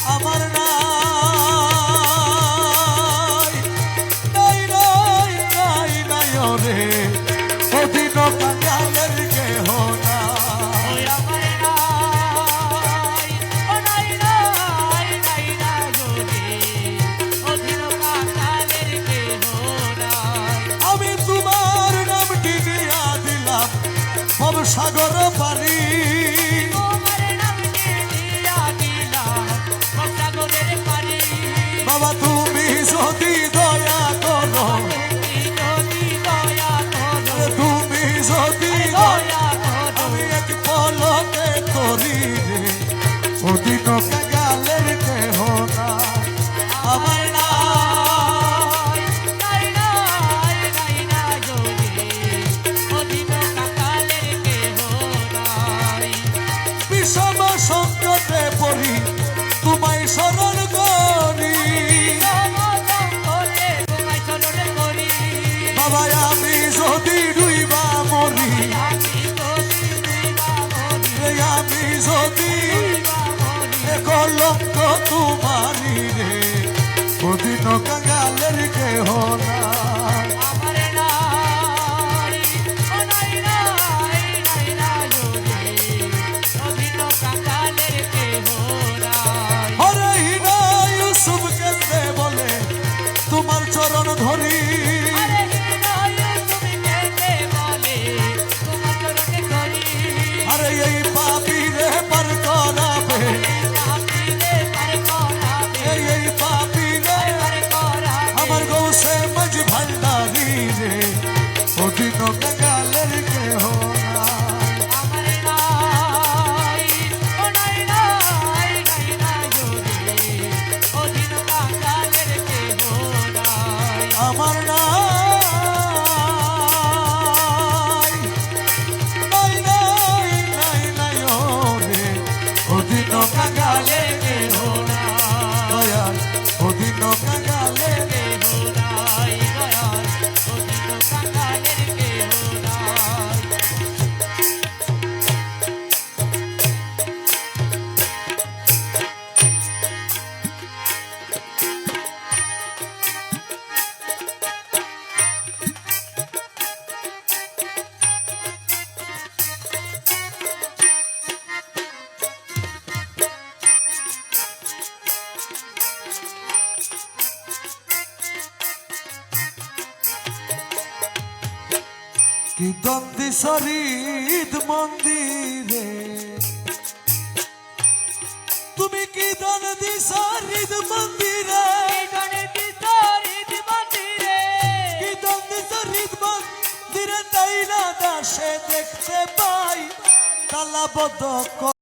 আমার নাই নাই নাই নাই নাই রে অধীন কাঙ্গালের কেহ না আমি তোমার নামটি দিয়া দিলাম ভবসাগর পানি বাবা তুমি যদি দয়া করো তুমি যদি আমি এক পলকে করি রে অধীন কাঙ্গালের কেহ না আমার বিষম সংকটে পড়ি তোমায় স্মরণ করি বাবা আমি যদি ডুইবা মরি আমি যদি কলঙ্ক তোমারি রে অধীন কাঙ্গালের কেহ না তোমার চরণ ধরি আরে এই পাপি রে পার করাবে এই পাপি রে আমার গৌসে মজ ভান্ডারি রে অধীন কাঙ্গালের কেহ না আমার নাই নাই নাই নাই নাই ওরে অধীন কাঙ্গালের কেহ না দয়াল অধীন কাঙ্গালের কেহ নাই দয়াল অধীন কাঙ্গালের কেহ নাই কি দ্বন্দ্বী শরীদ মন্দিরে তুমি কি দ্বন্দ্বী শরীদ মন্দিরে কি দ্বন্দ্বী শরীদ মন্দিরে তাই না দাসে দেখতে পাই তালাবদ্ধ